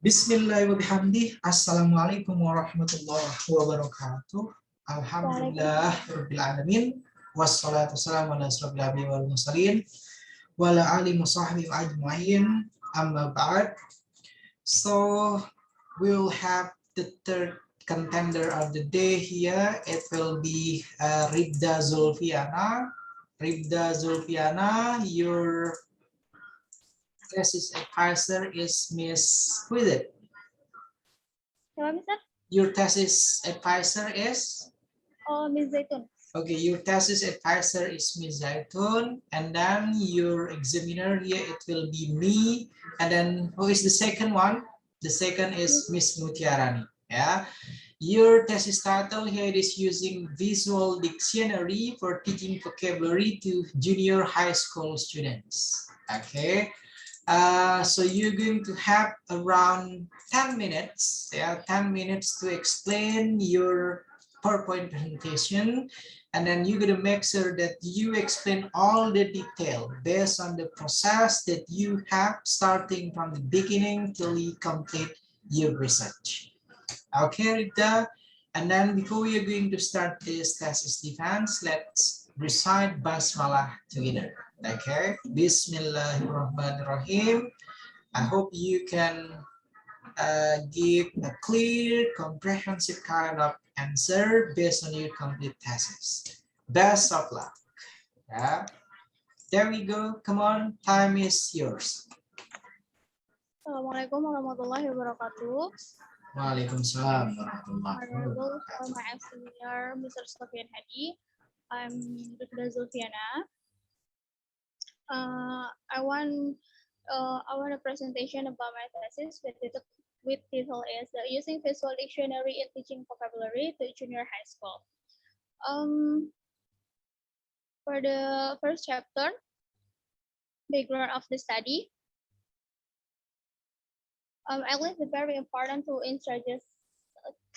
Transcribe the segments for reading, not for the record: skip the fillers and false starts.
Bismillahirrahmanirrahim. Assalamualaikum warahmatullahi wabarakatuh. Alhamdulillah rabbil alamin. Wassalatu wassalamu ala asyrofil anbiya'i wal mursalin wa ala alihi washabbihi ajmain. Amma ba'd. So we'll have the third contender of the day here. It will be Rifda Zulfiana. Rifda Zulfiana, your thesis advisor is Miss, who is it? Your thesis advisor is? Oh, Miss Zaitun. Okay, your thesis advisor is Miss Zaitun, and then your examiner here, it will be me, and then who is the second one? The second is Miss Mutiarani. Yeah. Your thesis title here is using visual dictionary for teaching vocabulary to junior high school students. Okay. So you're going to have around 10 minutes, 10 minutes to explain your PowerPoint presentation, and then you're going to make sure that you explain all the detail based on the process that you have starting from the beginning till you complete your research. Okay, Rita, and then before we are going to start this thesis defense, let's recite Basmalah together. Okay, Bismillahirrahmanirrahim. I hope you can give a clear, comprehensive kind of answer based on your complete thesis. Best of luck. Yeah. There we go. Come on, time is yours. Assalamualaikum warahmatullahi wabarakatuh. Waalaikumsalam warahmatullahi Honorable wabarakatuh. my senior, Mr. Sofian Hadi. I'm Rifda Zulfiana. I want a presentation about my thesis with title is using visual dictionary in teaching vocabulary to junior high school. For the first chapter, background of the study. I think it's very important to introduce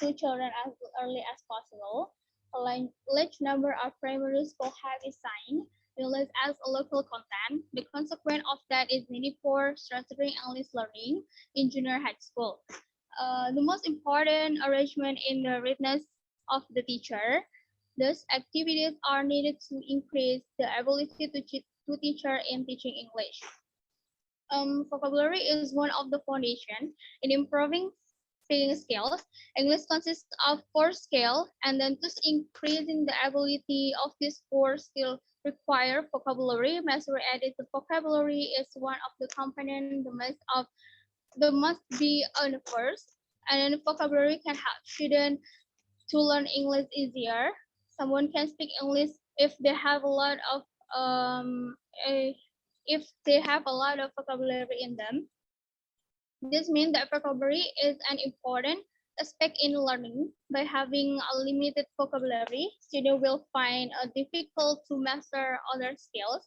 to children as early as possible. A large number of primary school have assigned English as a local content. The consequence of that is need for structuring English learning in junior high school. The most important arrangement in the readiness of the teacher. These activities are needed to increase the ability to teacher in teaching English. Vocabulary is one of the foundation in improving speaking skills. English consists of 4 skills, and then thus increasing the ability of these 4 skills require vocabulary mastery. Added to vocabulary is one of the components the must be on the first, and then vocabulary can help students to learn English easier. Someone can speak English if they have a lot of vocabulary in them. This means that vocabulary is an important aspect in learning. By having a limited vocabulary, students will find it difficult to master other skills.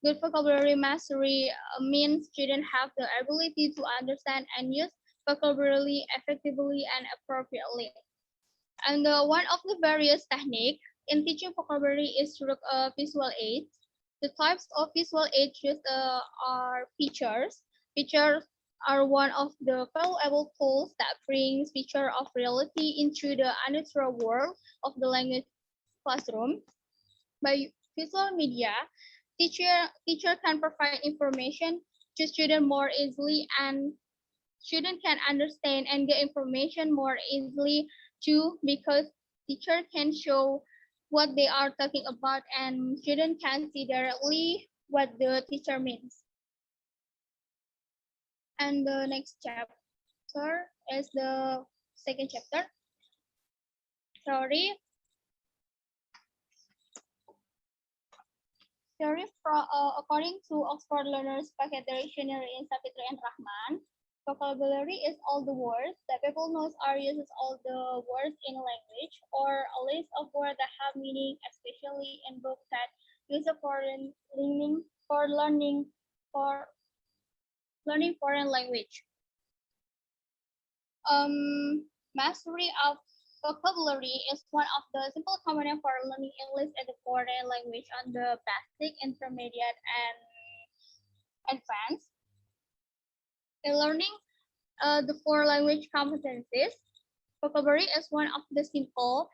Good vocabulary mastery means students have the ability to understand and use vocabulary effectively and appropriately. And one of the various techniques in teaching vocabulary is through visual aids. The types of visual aids used are pictures. Pictures are one of the valuable tools that brings picture of reality into the unnatural world of the language classroom. By visual media, teacher can provide information to students more easily, and students can understand and get information more easily too, because teacher can show what they are talking about and students can see directly what the teacher means. And the next chapter is the second chapter. Theory according to Oxford Learners Packet Dictionary in Sapitri and Rahman, vocabulary is all the words that people know or uses all the words in a language, or a list of words that have meaning, especially in books that use a foreign learning foreign language. Mastery of vocabulary is one of the simple components for learning English as a foreign language on the basic, intermediate, and advanced. In learning the four language competencies. Vocabulary is one of the simple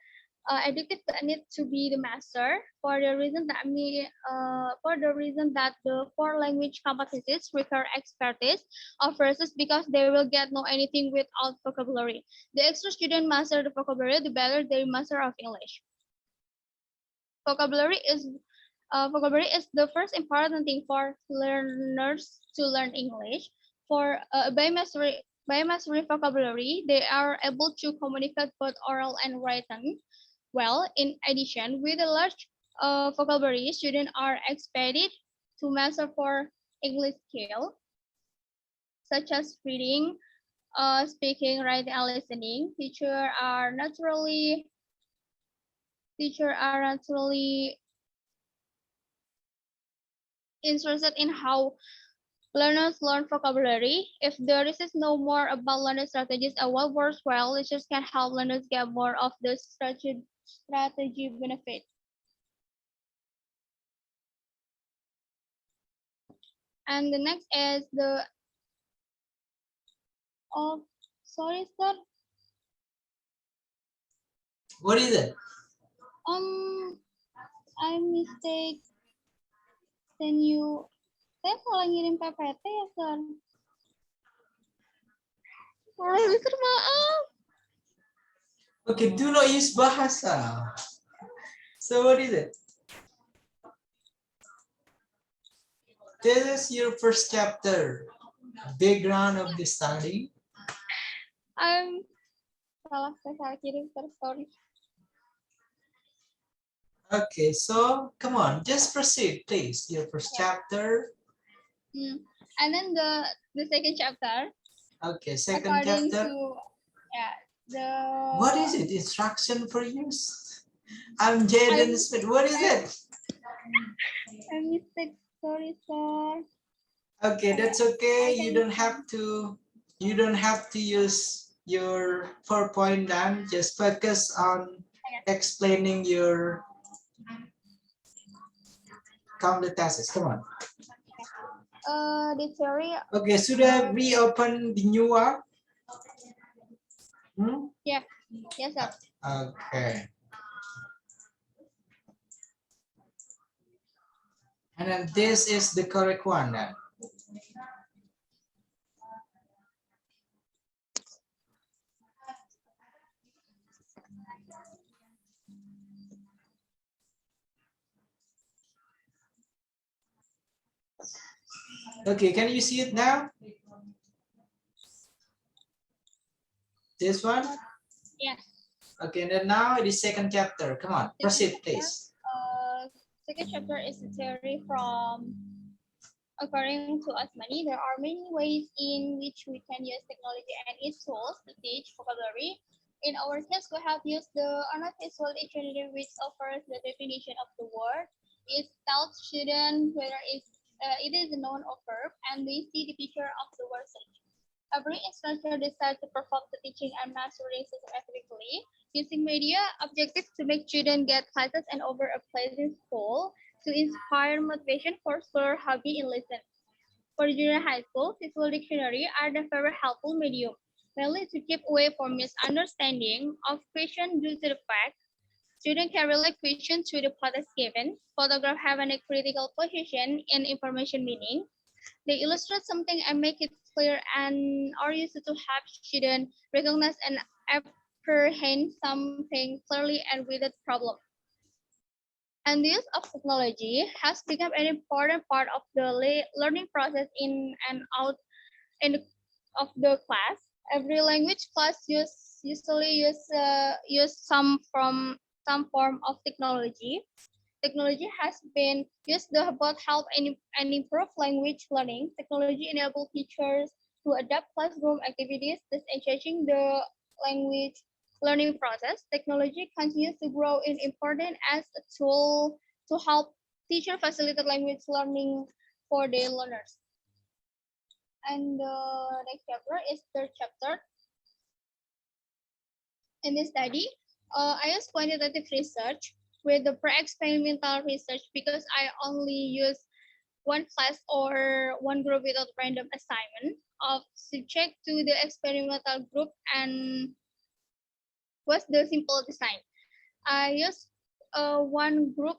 educate that need to be the master for the reason that the four language competencies require expertise of verses because they will get know anything without vocabulary. The extra student master the vocabulary, the better they master of English. Vocabulary is the first important thing for learners to learn English. By mastering vocabulary, they are able to communicate both oral and written well. In addition, with a large vocabulary, students are expected to master for English skills such as reading, speaking, writing, and listening. Teachers are naturally interested in how learners learn vocabulary. If there is no more about learning strategies and what works well, teachers can help learners get more of the strategy benefit. And the next is the sorry sir. What is it? I mistake send you. Saya salah ngirim PPT ya sir. Sir maaf. Okay, do not use bahasa. So what is it? This is your first chapter, background of the study. Salah, saya salah kirim, sorry. Okay, so come on, just proceed, please. Your first chapter. And then the second chapter. Okay, second according chapter. What is it? Instruction for use? I'm Jaden Smith. What is it? I mistake. Sorry, sir. Okay, that's okay. You don't have to use your PowerPoint then. Just focus on explaining your thesis. Come on. The theory. Okay, sudah reopen the new one? Yeah. Yes, sir. Okay. And then this is the correct one then. Okay, can you see it now? This one? Yes. Okay, and then now it is second chapter. Come on, proceed, please. Second chapter is the theory from, according to Asmani, there are many ways in which we can use technology and its tools to teach vocabulary. In our case, we have used the unofficial dictionary, which offers the definition of the word. It tells students whether it is a noun or verb, and we see the picture of the word search. Every instructor decides to perform the teaching and mastering systematically, using media objectives to make students get classes and over a pleasant school, to inspire motivation for explore hobby in listen. For junior high school, visual dictionary are the very helpful medium, mainly to keep away from misunderstanding of questions due to the fact students can relate questions to the context given. Photographs have a critical position in information meaning. They illustrate something and make it clear and are used to help students recognize and apprehend something clearly and without problem. And the use of technology has become an important part of the learning process in and out of the class. Every language class usually use some form of technology. Technology has been used to both help and improve language learning. Technology enables teachers to adapt classroom activities, thus enhancing the language learning process. Technology continues to grow in importance as a tool to help teachers facilitate language learning for their learners. And the next chapter is third chapter. In this study, I use quantitative research with the pre-experimental research because I only use one class or one group without random assignment. of subject to the experimental group and was the simple design. I used one group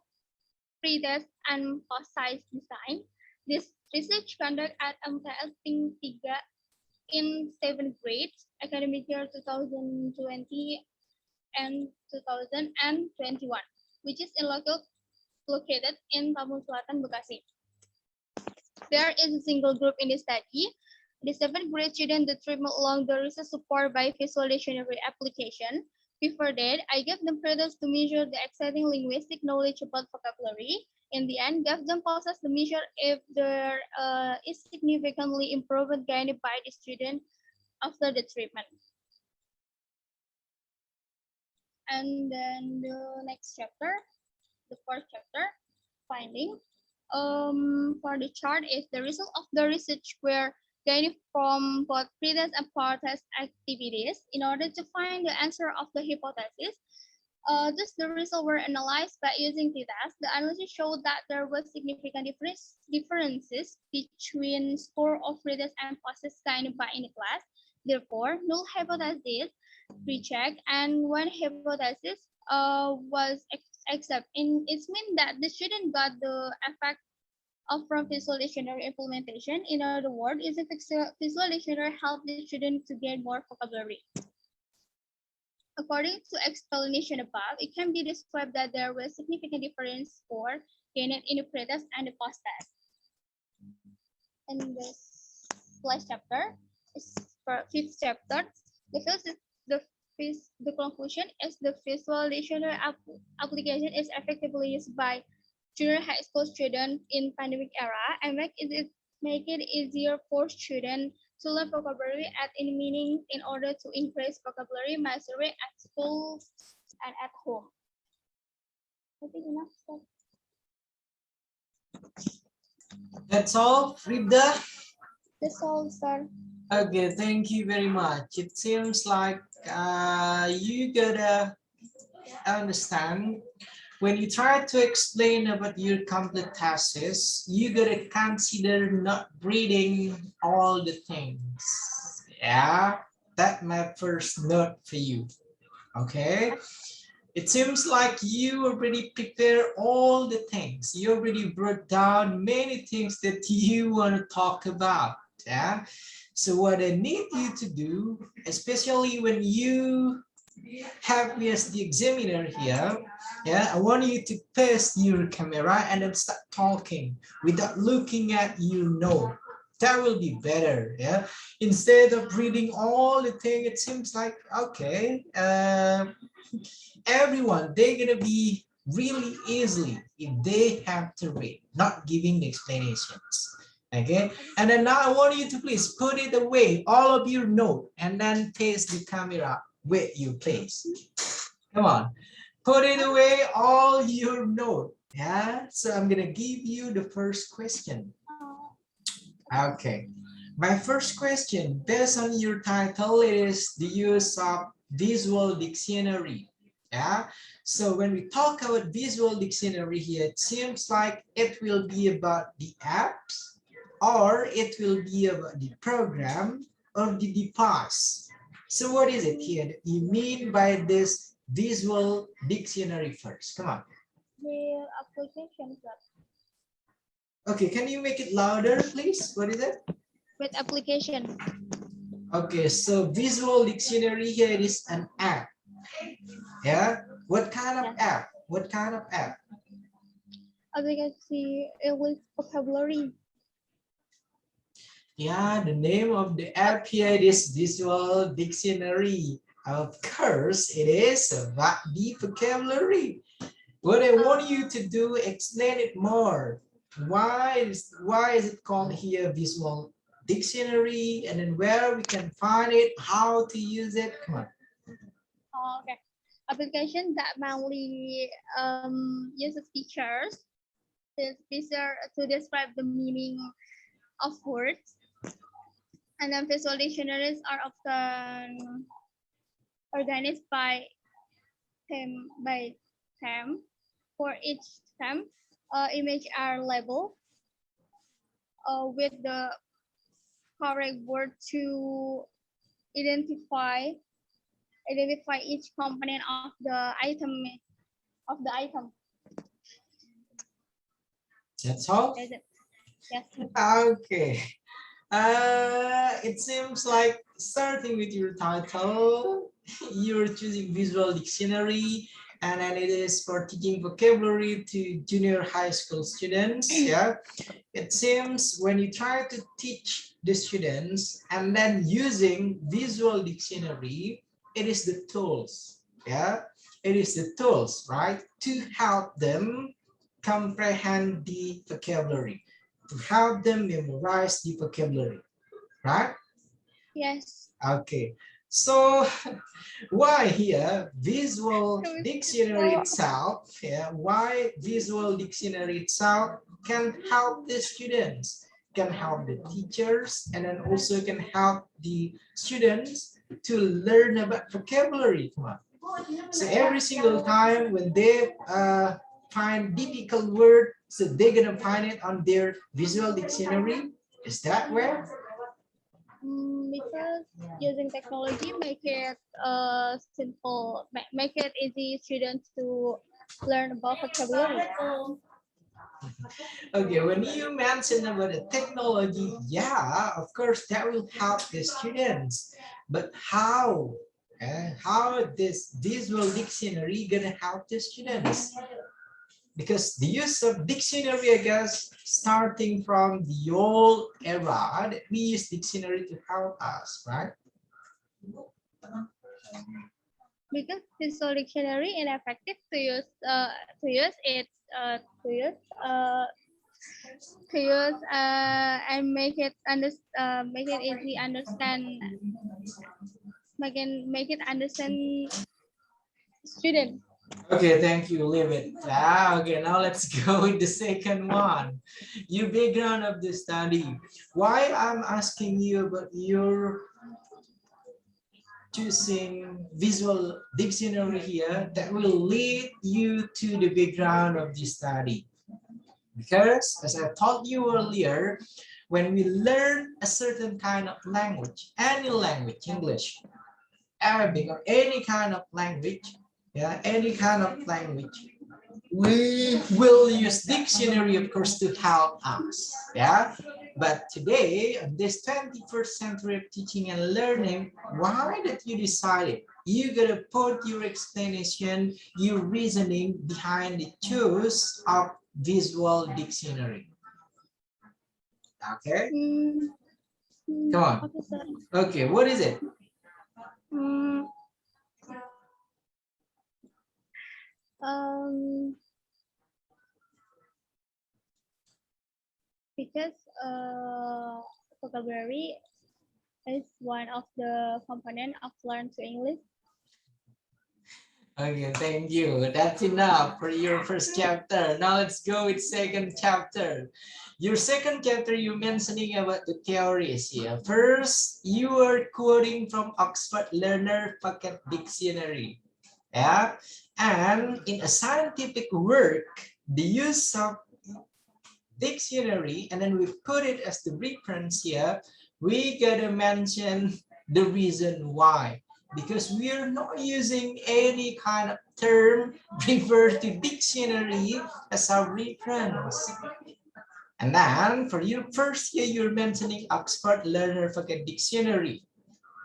pre-test and post-size design. This research conducted at M.Pd in 7th grade, academic year 2020 and 2021, which is located in Tambun Selatan, Bekasi. There is a single group in the study. The 7th grade student determined along the research support by visual dictionary application. Before that, I gave them credits to measure the exciting linguistic knowledge about vocabulary. In the end, gave them process to measure if there is significantly improvement gained by the student after the treatment. And then the next chapter, the fourth chapter, finding. For the chart is the result of the research were gained from both pre-test and post-test activities. In order to find the answer of the hypothesis, thus the results were analyzed by using t-test. The analysis showed that there were significant differences between score of pre-test and post-test gained by any class. Therefore, null hypothesis rechecked, and one hypothesis was accepted. It means that the student got the effect of from visual dictionary implementation. In other words, is a visual dictionary help the student to gain more vocabulary. According to explanation above, it can be described that there was significant difference for gained in the pre-test and the post-test. And this last chapter is for fifth chapter. The conclusion is the visual dictionary application is effectively used by junior high school students in pandemic era and make it easier for students to learn vocabulary at any meaning in order to increase vocabulary mastery at school and at home. I think enough. That's all, Rifda? That's all, sir. Okay, thank you very much. It seems like you gotta understand when you try to explain about your complete thesis, you gotta consider not reading all the things. Yeah, that's my first note for you. Okay. It seems like you already prepared all the things. You already brought down many things that you want to talk about. Yeah. So what I need you to do, especially when you have me as the examiner here, yeah, I want you to test your camera and then start talking without looking at your note. That will be better, yeah. Instead of reading all the thing, it seems like okay, everyone they're gonna be really easily if they have to read, not giving the explanations. Okay, and then now I want you to please put it away, all of your note, and then face the camera with your place. Come on, put it away, all your note. Yeah, so I'm gonna give you the first question. Okay, my first question, based on your title, is the use of visual dictionary. Yeah, so when we talk about visual dictionary here, it seems like it will be about the apps, or it will be about the program or the device. So what is it here that you mean by this visual dictionary first? Come on. The application. Okay, can you make it louder, please? What is it? With application. Okay, so visual dictionary here is an app. Yeah, what kind of app? What kind of app? Application with vocabulary. Yeah, the name of the app here is Visual Dictionary. Of course, it is about the vocabulary. What I want you to do, explain it more. Why is it called here Visual Dictionary, and then where we can find it, how to use it? Come on. Okay. Application that mainly uses features to describe the meaning of words. And then visual dictionaries are often organized by theme. For each theme, image are labeled with the correct word to identify each component of the item. That's all? Is it? Yes. Okay. It seems like starting with your title, you're choosing visual dictionary, and then it is for teaching vocabulary to junior high school students. Yeah, it seems when you try to teach the students and then using visual dictionary, it is the tools. Yeah, it is the tools, right, to help them comprehend the vocabulary, to help them memorize the vocabulary, right? Yes. Okay, so why here visual dictionary itself, yeah, why visual dictionary itself can help the students, can help the teachers, and then also can help the students to learn about vocabulary. Come on. So every single time when they find difficult word, so they're gonna find it on their visual dictionary. Is that where? Because using technology make it simple, make it easy students to learn about vocabulary. Okay, when you mention about the technology, yeah, of course, that will help the students. But how? How this visual dictionary gonna help the students? Because the use of dictionary, I guess, starting from the old era, that we use dictionary to help us, right? Because visual dictionary ineffective to use it and make it easy understand, make it understand student. Okay, thank you. Leave it. Okay, now let's go with the second one. Your background of the study. Why I'm asking you about your choosing visual dictionary here that will lead you to the background of the study. Because as I told you earlier, when we learn a certain kind of language, any language, English, Arabic, or any kind of language, yeah, any kind of language, we will use dictionary, of course, to help us. Yeah. But today, in this 21st century of teaching and learning, why did you decide you gotta put your explanation, your reasoning behind the choice of visual dictionary? Okay. Come on. Okay, what is it? Because vocabulary is one of the component of learn to English. Okay, thank you. That's enough for your first chapter. Now let's go with second chapter. Your second chapter, you're mentioning about the theories here. First, you are quoting from Oxford Learner Pocket Dictionary. Yeah, and in a scientific work, the use of dictionary, and then we put it as the reference here, we gotta mention the reason why. Because we are not using any kind of term refer to dictionary as our reference. And then for your first year, you're mentioning Oxford Learner Pocket Dictionary.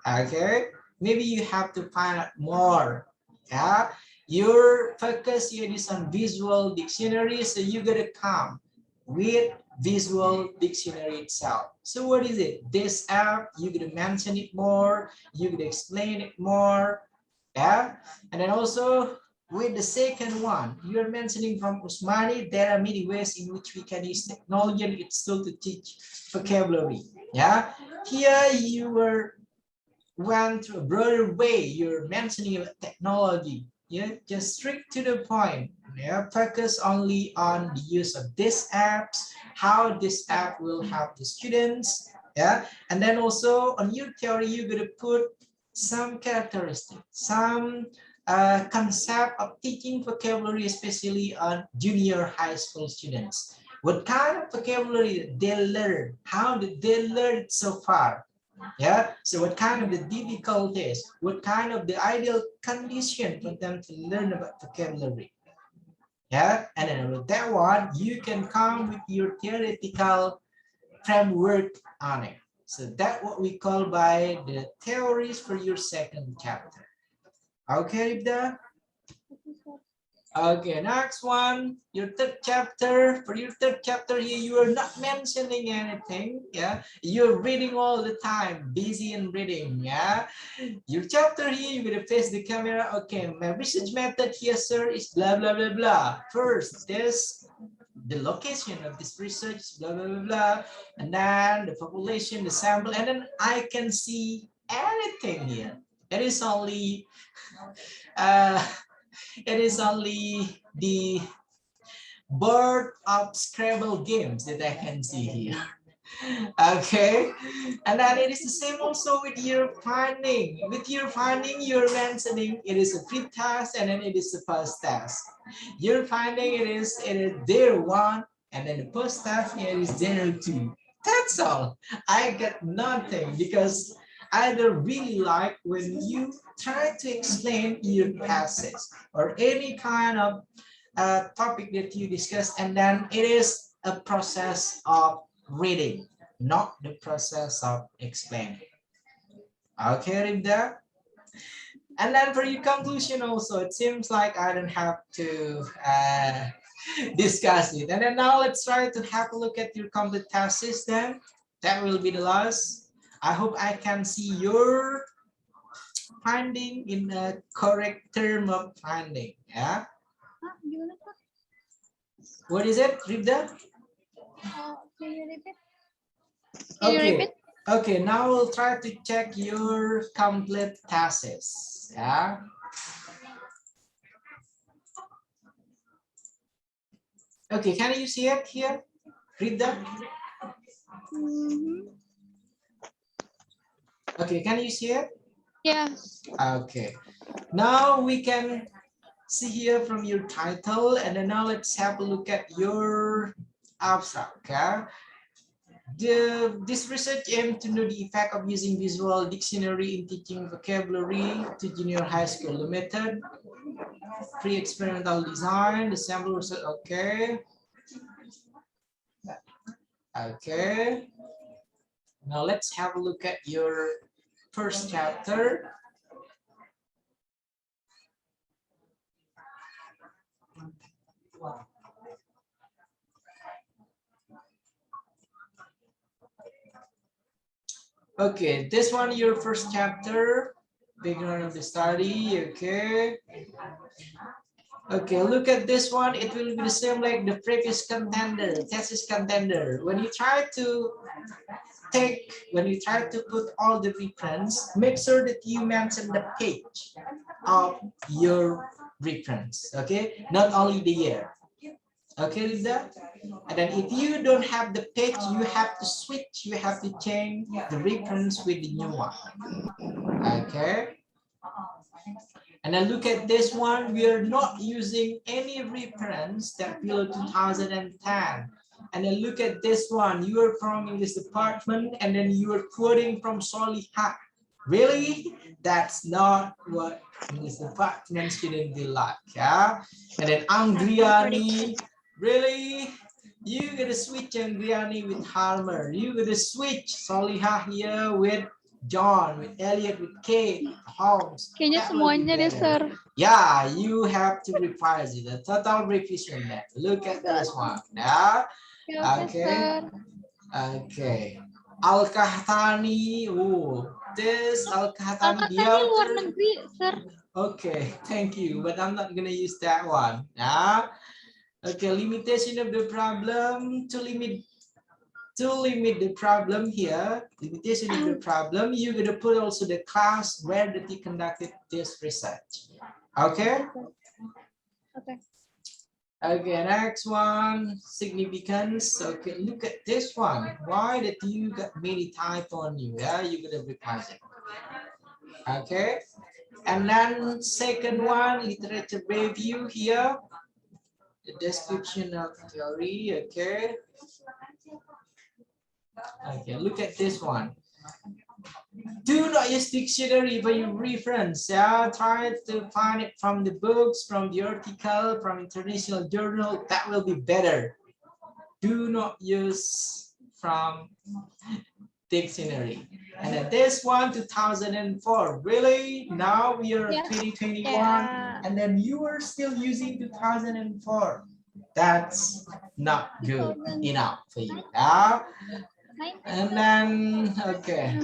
Okay, maybe you have to find out more. Yeah, your focus here is on visual dictionary, so you gotta come with visual dictionary itself. So what is it? This app, you gotta mention it more, you gotta explain it more. Yeah, and then also with the second one, you're mentioning from Usmani, there are many ways in which we can use technology and its tool to teach vocabulary. Yeah, here you went to a broader way. You're mentioning about technology. Yeah, just straight to the point. Yeah, focus only on the use of these apps, how this app will help the students. Yeah, and then also on your theory, you're gonna put some characteristics, some concept of teaching vocabulary, especially on junior high school students. What kind of vocabulary they learn? How did they learn it so far? Yeah, so what kind of the difficulties? What kind of the ideal condition for them to learn about vocabulary? Yeah, and then with that one, you can come with your theoretical framework on it. So that's what we call by the theories for your second chapter. Okay, Rifda? Okay, next one, your third chapter. For your third chapter here, you are not mentioning anything. Yeah, you're reading all the time, busy in reading. Yeah, your chapter here, you're gonna face the camera. Okay, my research method here, sir, is blah blah blah blah. First, the location of this research, blah blah blah blah, and then the population, the sample, and then I can see anything here. It is only uh, it is only the board of Scrabble games that I can see here. Okay, and then it is the same also with your finding. With your finding, you're mentioning it is a pre-task and then it is a post-task. Your finding it is there one and then the post-task it is there two. That's all. I got nothing because I don't really like when you try to explain your passage or any kind of topic that you discuss and then it is a process of reading, not the process of explaining. Okay, Rifda? And then for your conclusion also, it seems like I don't have to discuss it. And then now let's try to have a look at your complete task system. That will be the last. I hope I can see your finding in a correct term of finding. Yeah. What is it, Rifda? Can you repeat? Okay. Okay, now we'll try to check your complete thesis. Yeah. Okay, can you see it here? Read that. Okay, can you see it? Yes. Okay. Now we can see here from your title, and then now let's have a look at your abstract. Okay. This research aimed to know the effect of using visual dictionary in teaching vocabulary to junior high school. The method, pre-experimental design, the sample result, okay. Okay. Now let's have a look at your first chapter. Okay, this one, your first chapter, background of the study, okay. Okay, look at this one. It will be the same like the previous contender, thesis contender. When you try to put all the reference, make sure that you mention the page of your reference, okay? Not only the year. Okay, Rifda? And then if you don't have the page, you have to switch, you have to change the reference with the new one. Okay. And then look at this one, we are not using any reference that below 2010. And then look at this one, you are from English department and then you are quoting from Solihah. Really? That's not what English department student be like, yeah? And then Angriani, really? You gotta switch Angriani with Harmer. You gotta switch Solihah here with John, with Elliot, with Kate, Holmes. Kayaknya semuanya deh, sir. Yeah, you have to revise it. A total revision there. Look at this one. Yeah. Okay. Okay. Al-Kahtani. Oh, this Al-Kahtani. Al-Kahtani luar negeri, sir. Okay, thank you. But I'm not gonna use that one. Yeah. Okay, limitation of the problem. To limit the problem here, limitation of the problem, you're gonna put also the class where that you conducted this research. Okay? Okay. Okay, next one, significance. Okay, look at this one. Why that you got many type on you? Yeah, you're gonna revise it. Okay. And then second one, literature review here. The description of theory, okay. Okay, look at this one. Do not use dictionary for your reference. Yeah, try to find it from the books, from the article, from international journal. That will be better. Do not use from dictionary. And then this one, 2004. Really? Now we are Yeah. 2021, Yeah. and then you are still using 2004. That's not good enough for you. Yeah? And then, okay.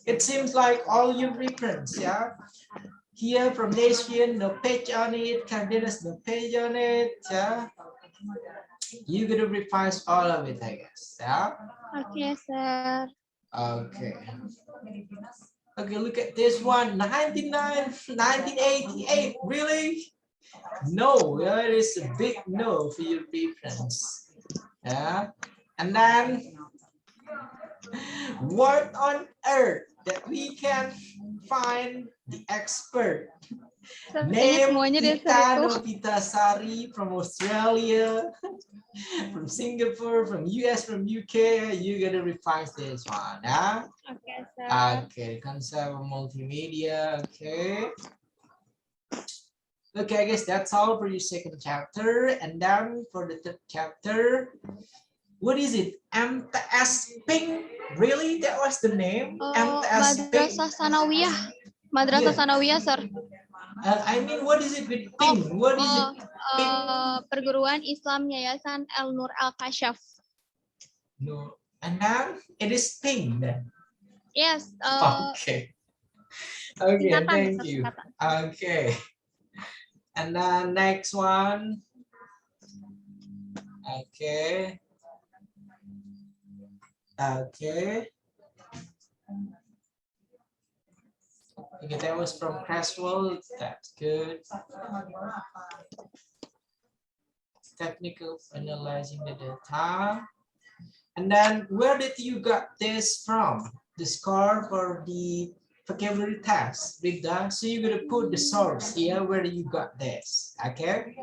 It seems like all your reprints, yeah? Here from Nation, no page on it. Candidates, no page on it, yeah? You're gonna revise all of it, I guess, yeah? Okay, sir. Okay. Okay, look at this one. 1988. Really? No, it is a big no for your reference. Yeah. And then what on earth that we can find the expert? Kayaknya Name semuanya deh, sir, Tita itu. Novitasari from Australia, from Singapore, from US, from UK. You gotta revise this one, huh? Okay, sir. Okay, concept of multimedia. Okay. Okay, I guess that's all for your second chapter. And then for the third chapter, what is it? MTS Ping? Really? That was the name? MTS Ping? Madrasah Sanawiyah. Madrasah Yeah. Sanawiyah, sir. I mean, what is it with Ping? What is it? Ping? Perguruan Islam Yayasan El Nur Al Kashaf. No. And now it is Ping then. Yes. Okay. Okay, Singkatan, thank sir, you. singkatan. Okay. And then next one. Okay. Okay. Okay, that was from Creswell. That's good. Technical analyzing the data. And then where did you got this from? The score for the vocabulary test, Rifda. So you're gonna put the source here where you got this. Okay?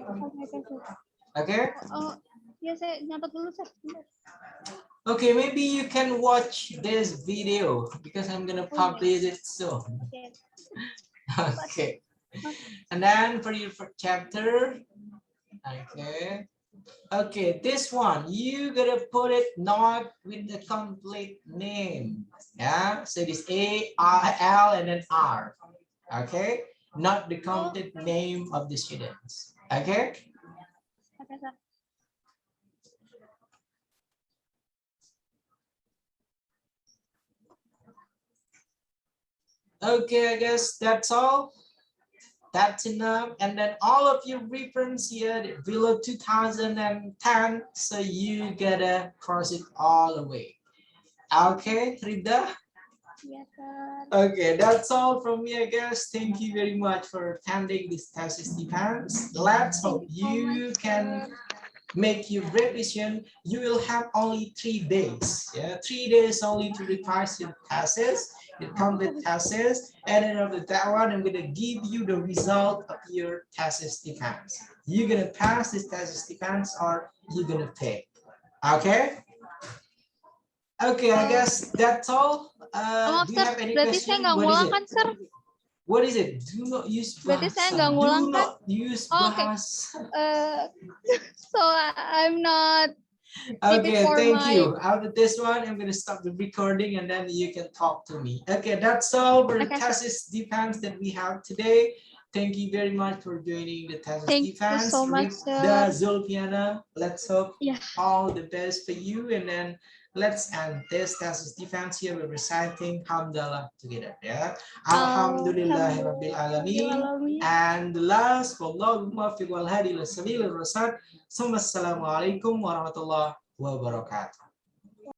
Okay? Oh, ya saya nyatet dulu, sir. Okay, maybe you can watch this video because I'm gonna publish it soon. Okay. Okay. And then for your chapter, okay. Okay, this one, you gotta put it not with the complete name. Yeah, so it is A, R, L, and then R. Okay, not the complete name of the students. Okay. Okay, sir. Okay, I guess that's all. That's enough. And then all of your reference here below 2010. So you gotta cross it all the way. Okay, Rifda? Yes, sir. Okay, that's all from me, I guess. Thank you very much for attending this Thesis defense. Let's hope you can make your revision. You will have only 3 days. Yeah, 3 days only to revise your thesis, your complete thesis. And then after that one, I'm gonna give you the result of your thesis defense. You're gonna pass this thesis defense or you're gonna fail. Okay? Okay, I guess that's all. Maaf, Do you sir. have any Berarti saya question? nggak What is ngulang it? kan, sir? What is it? Do not use Berarti saya bahasa. nggak ngulang Do kan? not use Oh, okay. bahasa. So I'm not. Okay, for thank my- you. After this one, I'm going to stop the recording and then you can talk to me. Okay, that's all for the Okay, thesis defense that we have today. Thank you very much for joining the thesis Thank you defense. so much, The sir. Zulfiana, let's hope Yeah. all the best for you. And then let's end this thesis defense here with reciting Hamdalah together. Yeah. Alhamdulillahirabbil alamin. And the last, wallahu muwaffiq wal hadi ila sabilir rasyad. Assalamualaikum warahmatullahi wabarakatuh.